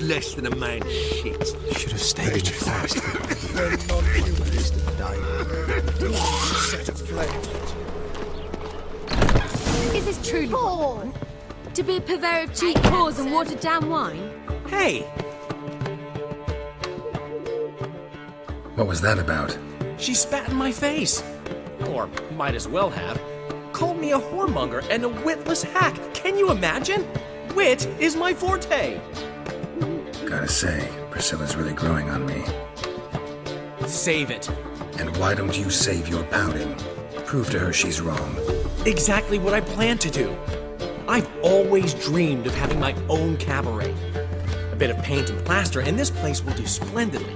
less than a man shit. Should have staged fast. They're non-humans today. Set of flames. Is this truly what you want? To be a purveyor of cheap whores and watered-down wine? Hey! What was that about? She spat in my face. Or might as well have. Called me a whoremonger and a witless hack. Can you imagine? Wit is my forte. Gotta say, Priscilla's really growing on me. Save it. And why don't you save your pouting? Prove to her she's wrong. Exactly what I plan to do. I've always dreamed of having my own cabaret. A bit of paint and plaster, and this place will do splendidly.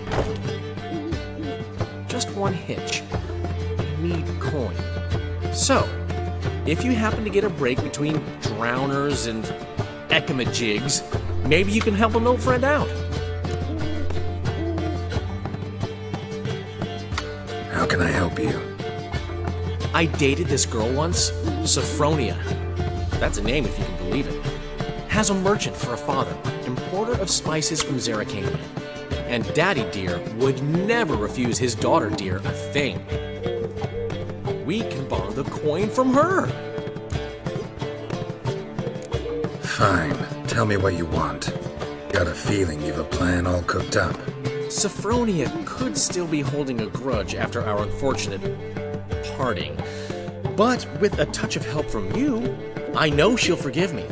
Just one hitch. I need coin. So, if you happen to get a break between drowners and ekamajigs, maybe you can help an old friend out. How can I help you? I dated this girl once, Sophronia. That's a name if you can believe it. Has a merchant for a father, importer of spices from Zerrikania. And Daddy Dear would never refuse his daughter Dear a thing. We can borrow the coin from her. Fine. Tell me what you want. Got a feeling you've a plan all cooked up. Sophronia could still be holding a grudge after our unfortunate parting. But with a touch of help from you, I know she'll forgive me.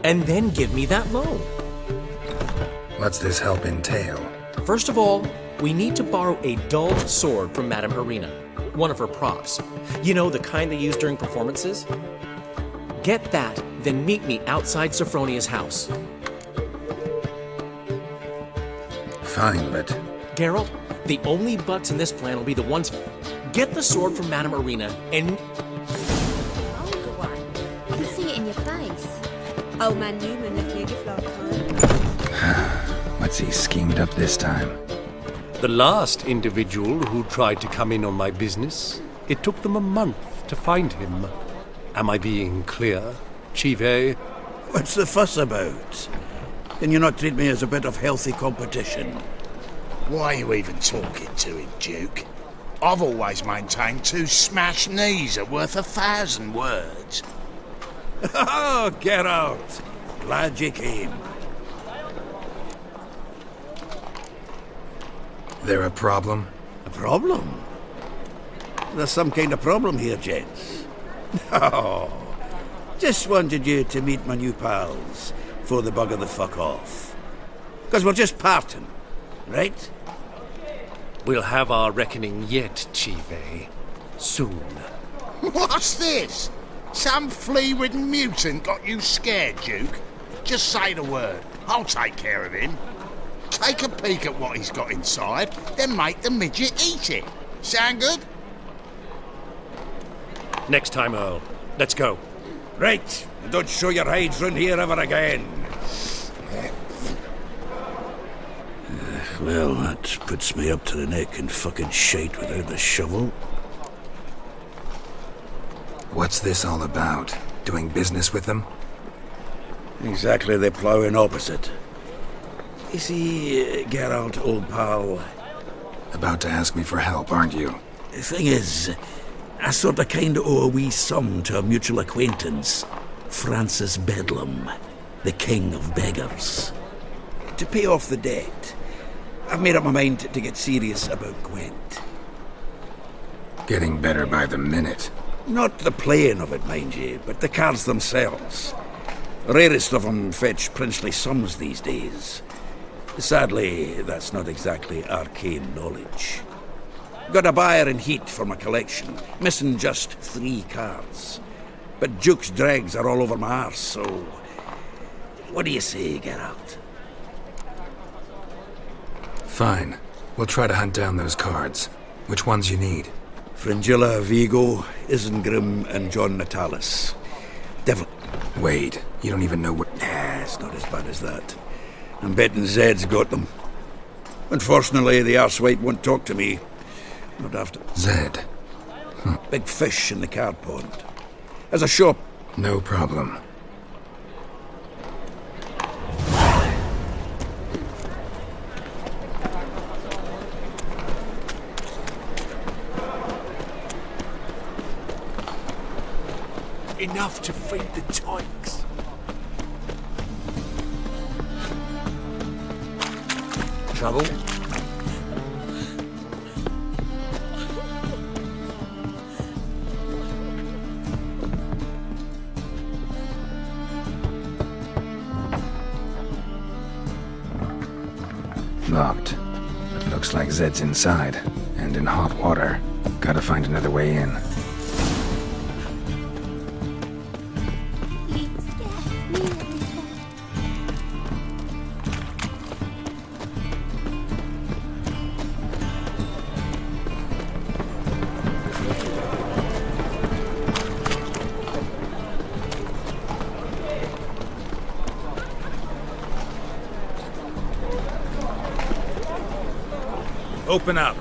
And then give me that loan. What's this help entail? First of all, we need to borrow a dull sword from Madame Irina, one of her props. You know, the kind they use during performances? Get that, then meet me outside Sophronia's house. Fine, but... Geralt, the only buts in this plan will be the ones... Get the sword from Madame Irina and... Older one. I can see it in your face. Old man Newman left me a gift last time. What's he schemed up this time? The last individual who tried to come in on my business, it took them a month to find him. Am I being clear, Chive? What's the fuss about? Can you not treat me as a bit of healthy competition? Why are you even talking to him, Duke? I've always maintained 2 smashed knees are worth 1,000 words. Oh, get out! Glad you came. There a problem? A problem? There's some kind of problem here, gents. No. Just wanted you to meet my new pals before they bugger the fuck off. Because we're just parting, right? We'll have our reckoning yet, Chive. Soon. What's this? Some flea-ridden mutant got you scared, Duke? Just say the word. I'll take care of him. Take a peek at what he's got inside, then make the midget eat it. Sound good? Next time, Earl. Let's go. Right. And don't show your hides round here ever again. Well, that puts me up to the neck in fucking shite without the shovel. What's this all about? Doing business with them? Exactly the ploughing opposite. You see, Geralt, old pal... About to ask me for help, aren't you? The thing is, I sort of kind of owe a wee sum to a mutual acquaintance, Francis Bedlam, the king of beggars. To pay off the debt, I've made up my mind to get serious about Gwent. Getting better by the minute. Not the playing of it, mind you, but the cards themselves. The rarest of them fetch princely sums these days. Sadly, that's not exactly arcane knowledge. Got a buyer in heat for my collection, missing just 3 cards. But Duke's dregs are all over my arse, so... What do you say, Geralt? Fine. We'll try to hunt down those cards. Which ones you need? Fringilla, Vigo, Isengrim, and John Natalis. Devil... Wait, you don't even know what... Nah, it's not as bad as that. I'm betting Zed's got them. Unfortunately, the arsewipe won't talk to me. Not after... Zed? Big fish in the card pond. As a shop... No problem. enough to feed the tykes. Trouble? Locked. It looks like Zed's inside, and in hot water. Gotta find another way in. Open up.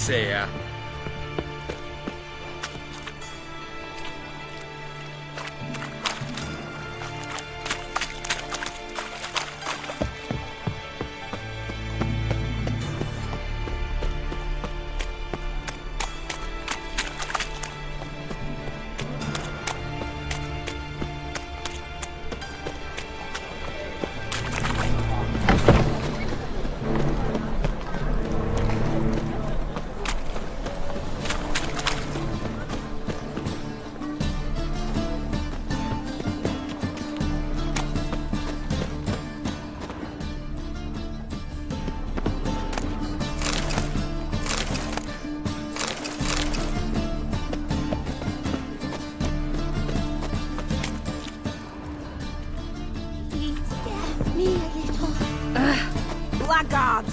See ya. Blackguard!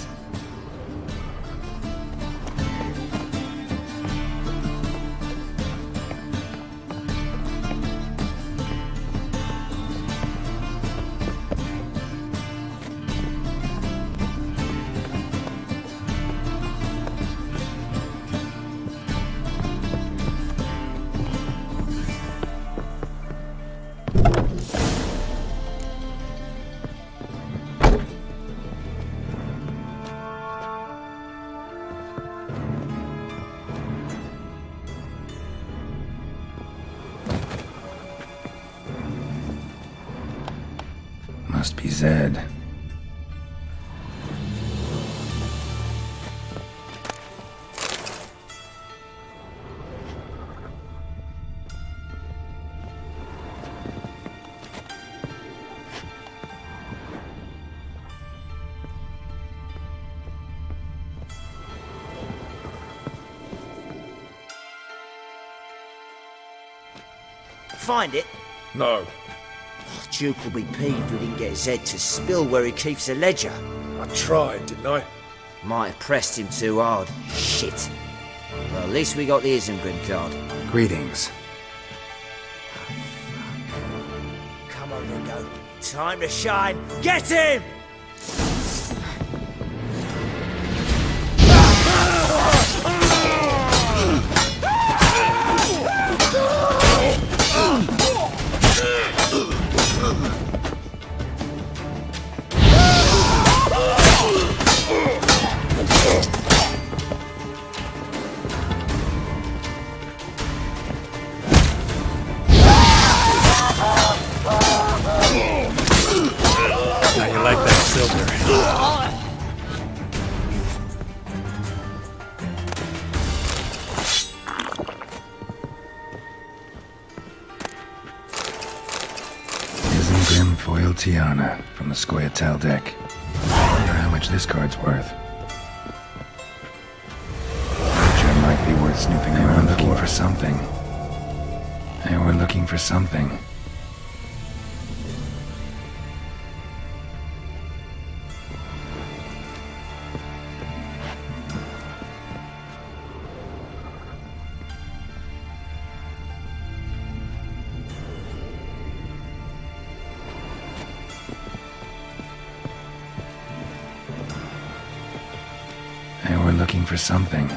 Must be Zed. Find it? No. Duke will be peeved we didn't get Zed to spill where he keeps the ledger. I tried, didn't I? Might have pressed him too hard. Shit. Well, at least we got the Isengrim card. Greetings. Come on, Ringo. Time to shine. Get him! How you like that? Foil Tiana from the Scoia'tael deck. Wonder how much this card's worth. Sure might be worth snooping around looking for something. They were looking for something. They were looking for something.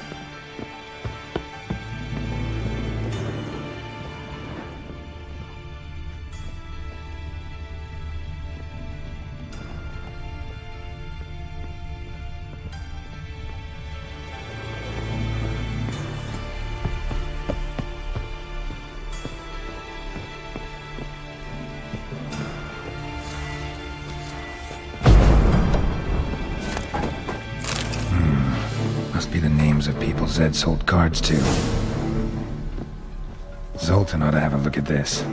Must be the names of people Zed sold cards to. Zoltan ought to have a look at this.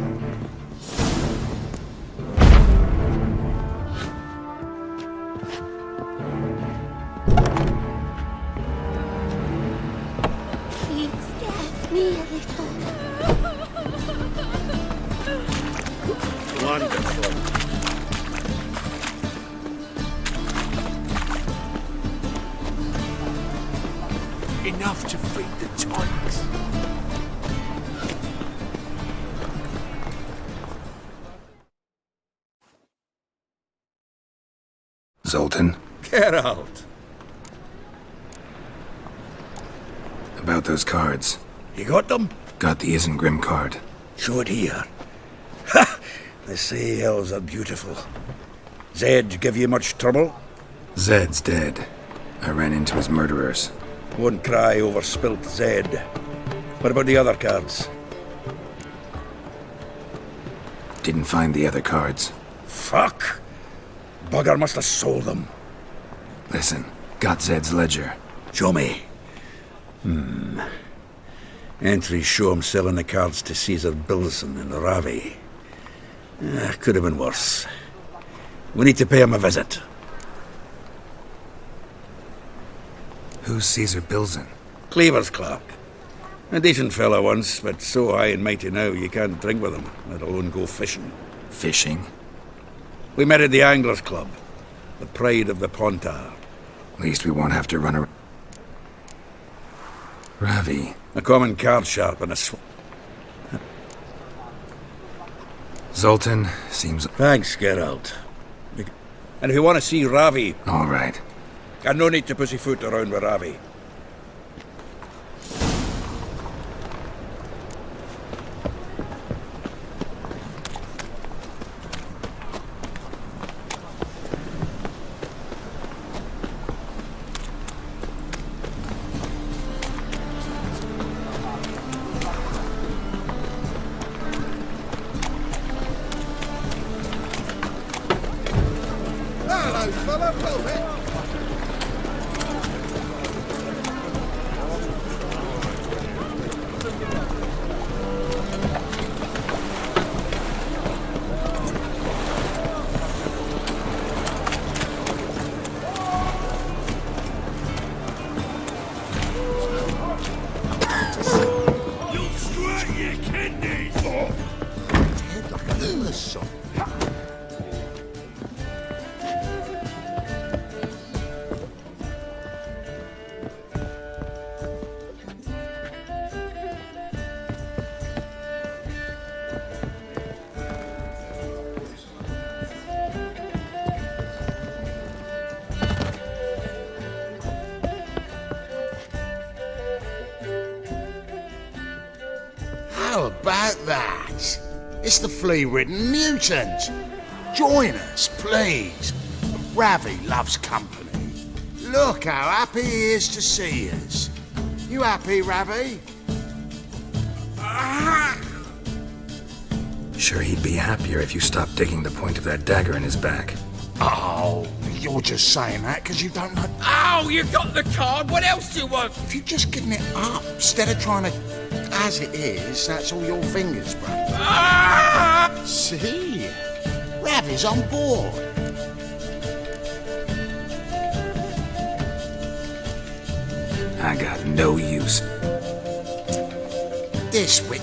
Please scare me a little. Wonderful. Enough to feed the tonics. Zoltan, Geralt, about those cards. you got them? Got the Isengrim card. Show it here. Ha! They say elves are beautiful. Zed give you much trouble? Zed's dead. I ran into his murderers. Won't cry over spilt Zed. What about the other cards? Didn't find the other cards. Fuck! Bugger must have sold them. Listen, got Zed's ledger. Show me. Entries show him selling the cards to Caesar Bilson in Ravi. Could have been worse. We need to pay him a visit. Who's Caesar Bilson? Cleaver's clerk. A decent fellow once, but so high and mighty now you can't drink with him, let alone go fishing. Fishing? We met at the Anglers Club, the pride of the Pontar. Least we won't have to run around. Ravi. A common card sharp and a Zoltan seems... Thanks, Geralt. And if you want to see Ravi, all right. got no need to pussyfoot around with Ravi. Hello, fella. Well met. You'll squirt your kidneys! Head like a hummus song. How about that? It's the flea-ridden mutant. Join us, please. Ravi loves company. Look how happy he is to see us. You happy, Ravi? Sure he'd be happier if you stopped digging the point of that dagger in his back. Oh, you're just saying that because you don't know. Oh, you got the card. What else do you want? If you've just given it up instead of trying to... As it is, that's all your fingers, bro. Ah! See? Ravi's on board. I got no use. This way.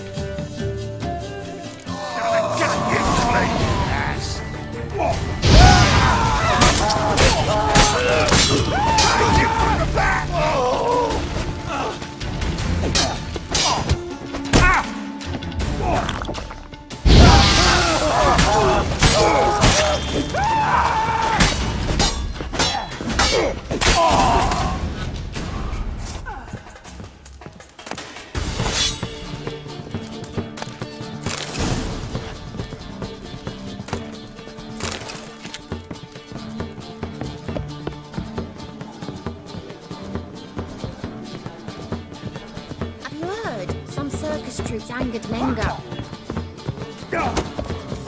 Have you heard? Some circus troops angered Menga.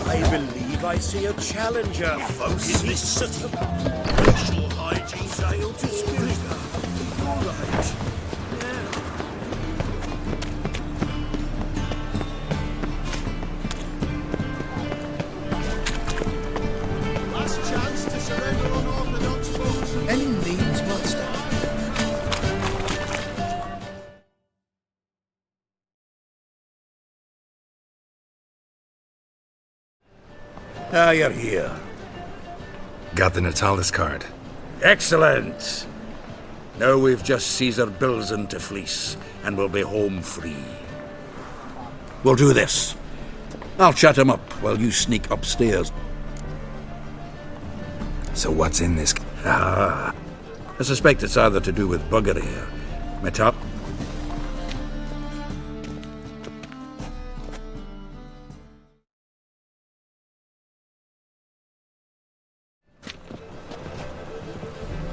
I believe I see a challenger, folks, in this city. Racial hygiene fail to excuse her. Right. Last chance to surrender unorthodox folks. Any means must have. Ah, you're here. Got the Natalis card. Excellent! Now we've just Caesar Bilzen to fleece, and we'll be home free. We'll do this. I'll chat him up while you sneak upstairs. So what's in this? I suspect it's either to do with buggery or metal.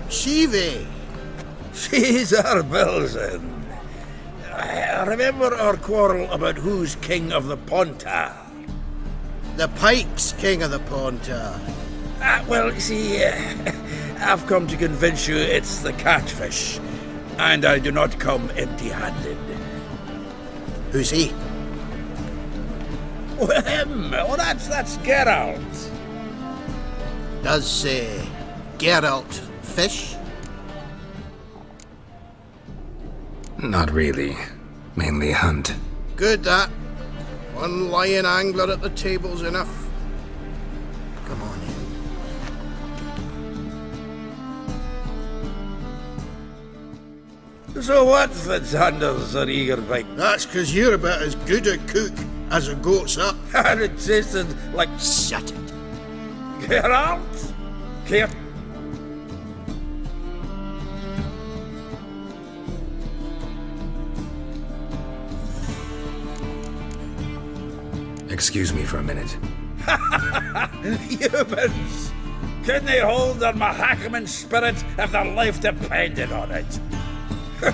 Shivi. Caesar Bilzen. Remember our quarrel about who's king of the Pontar? The Pike's king of the Pontar. Well, see, I've come to convince you it's the catfish, and I do not come empty-handed. Who's he? Well, him. Oh, that's Geralt. Does Geralt fish? Not really. Mainly hunt. Good that. One lion angler at the table's enough. Come on in. So what, Fitzhanders or Eagerbite? That's 'cause you're about as good a cook as a goat's up. And it tasted like... Shut it. Geralt? Here. Excuse me for a minute. Humans! Can they hold on my Hackerman spirit if their life depended on it?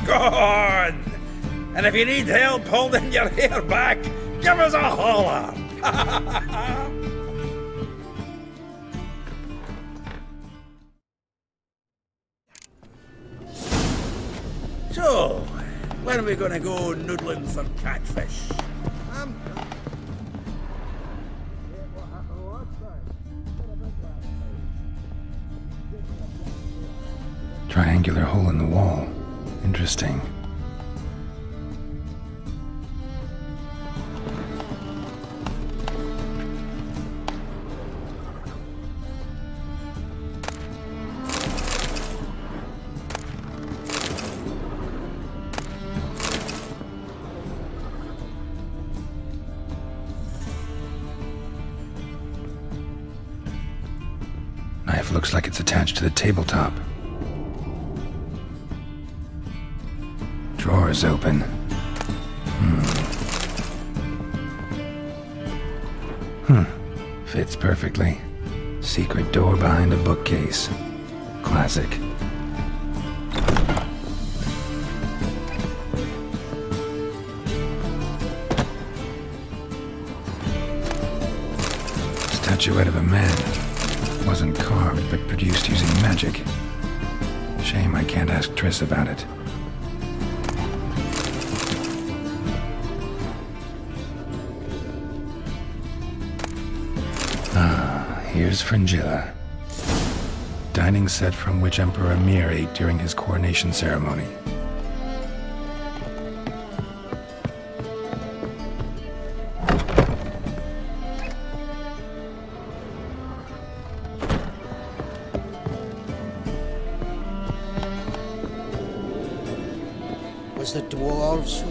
Go on! And if you need help holding your hair back, give us a holler! So, when are we gonna go noodling for catfish? Triangular hole in the wall. Interesting. Knife looks like it's attached to the tabletop. Drawer's open. Fits perfectly. Secret door behind a bookcase. Classic. Statuette of a man. Wasn't carved, but produced using magic. Shame I can't ask Triss about it. Here's Fringilla. Dining set from which Emperor Mir ate during his coronation ceremony. Was the dwarves?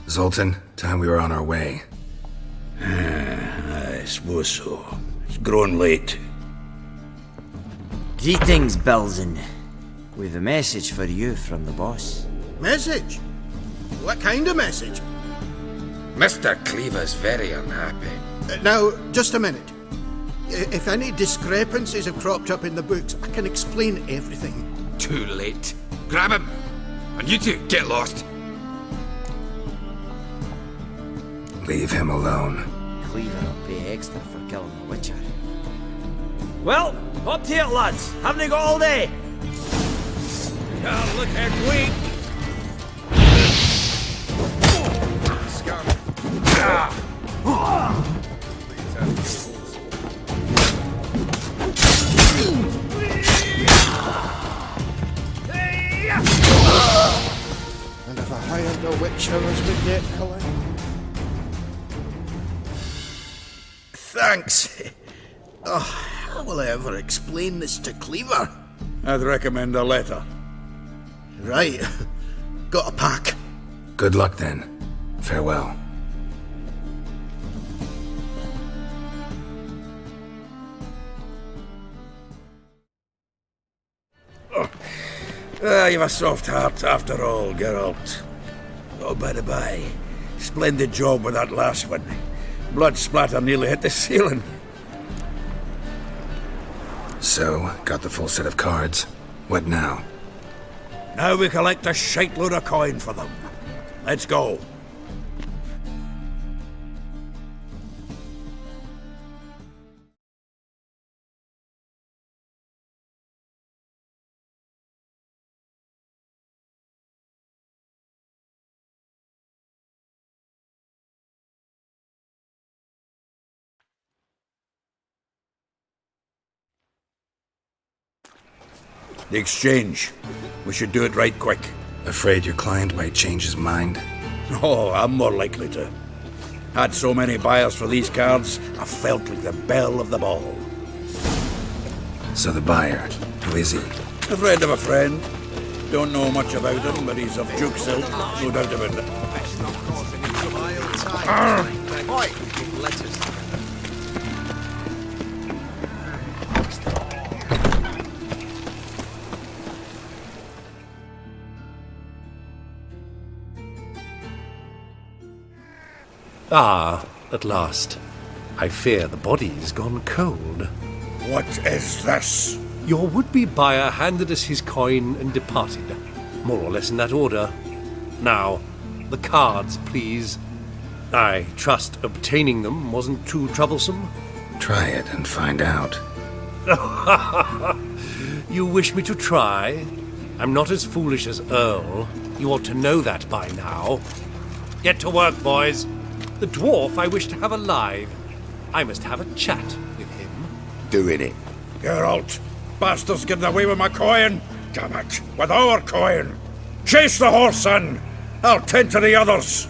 Zoltan, time we were on our way. I suppose so. It's grown late. Greetings, Belzen. We've a message for you from the boss. Message? What kind of message? Mr. Cleaver's very unhappy. Now, just a minute. If any discrepancies have cropped up in the books, I can explain everything. Too late. Grab him! And you two, get lost! Leave him alone. Cleaver will pay extra for killing the Witcher. Well, up to it, lads. Haven't you got all day? Can't look at weak! And if I hired a Witcher as the debt collector? Thanks. Oh, how will I ever explain this to Cleaver? I'd recommend a letter. Right. Got a pack. Good luck then. Farewell. You've a soft heart after all, Geralt. Oh, by the by, splendid job with that last one. Blood splatter nearly hit the ceiling. So, got the full set of cards. What now? Now we collect a shiteload of coin for them. Let's go. The exchange. We should do it right quick. Afraid your client might change his mind? Oh, I'm more likely to. Had so many buyers for these cards, I felt like the belle of the ball. So the buyer, who is he? A friend of a friend. Don't know much about him, but he's of Duke's ilk, no doubt about it. Ah, at last. I fear the body's gone cold. What is this? Your would-be buyer handed us his coin and departed, more or less in that order. Now, the cards, please. I trust obtaining them wasn't too troublesome? Try it and find out. You wish me to try? I'm not as foolish as Earl. You ought to know that by now. Get to work, boys. The dwarf I wish to have alive. I must have a chat with him. Doing it. Geralt, bastards getting away with my coin. Damn it, with our coin. Chase the horse, son. I'll tend to the others.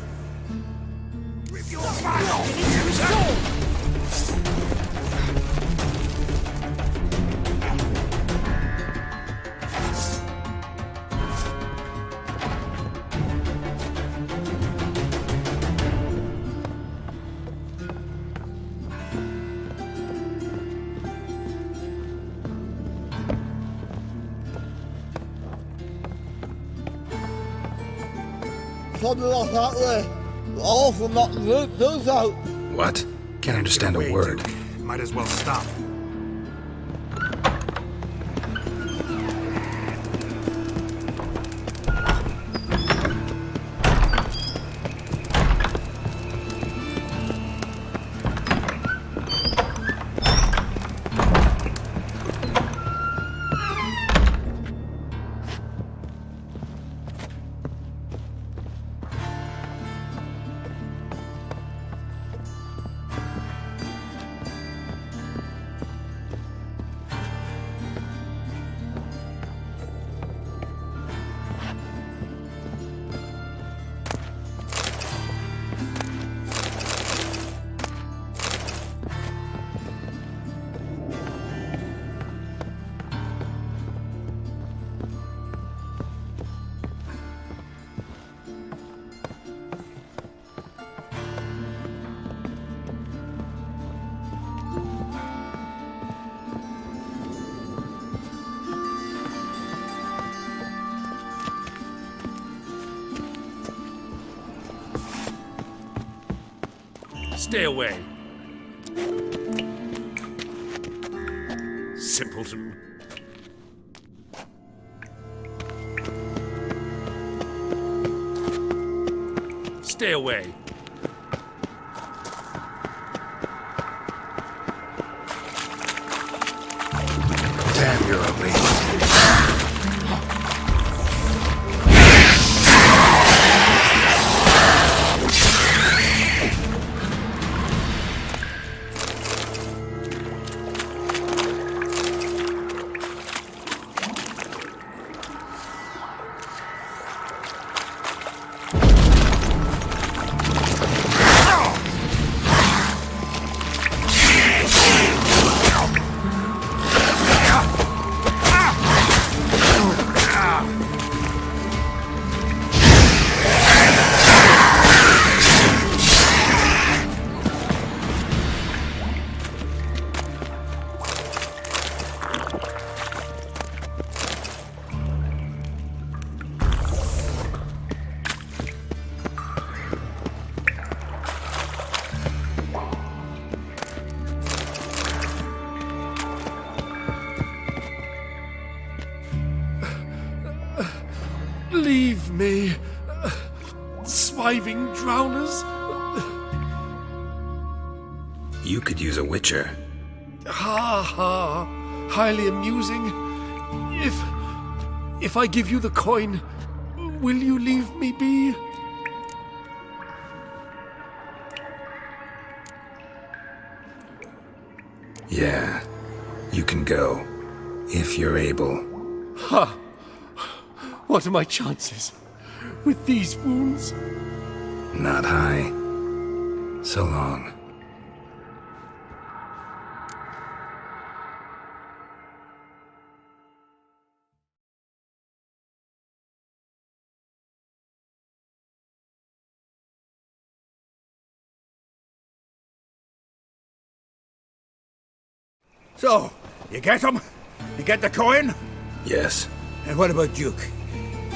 Something like that way. All from that root goes out. What? Can't understand a word. Might as well stop. Stay away. Simpleton. Stay away. Damn, you're ugly. Leave me, swiving drowners. You could use a witcher. Ha ha, highly amusing. If I give you the coin, will you leave me be? Yeah, you can go, if you're able. Ha! What are my chances with these wounds? Not high. So long. So, you get him? You get the coin? Yes. And what about Duke?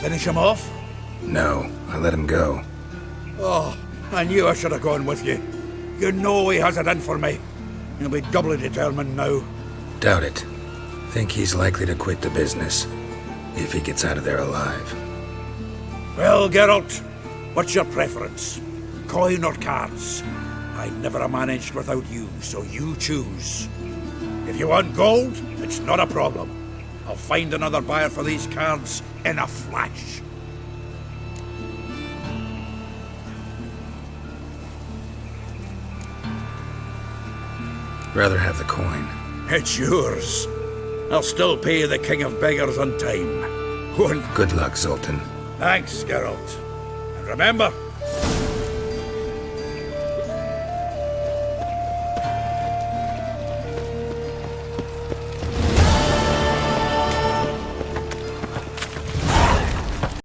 Finish him off? No, I let him go. Oh, I knew I should have gone with you. You know he has it in for me. He'll be doubly determined now. Doubt it. Think he's likely to quit the business, if he gets out of there alive. Well, Geralt, what's your preference? Coin or cards? I never have managed without you, so you choose. If you want gold, it's not a problem. I'll find another buyer for these cards in a flash. Rather have the coin. It's yours. I'll still pay the King of Beggars on time. Good luck, Zoltan. Thanks, Geralt. And remember,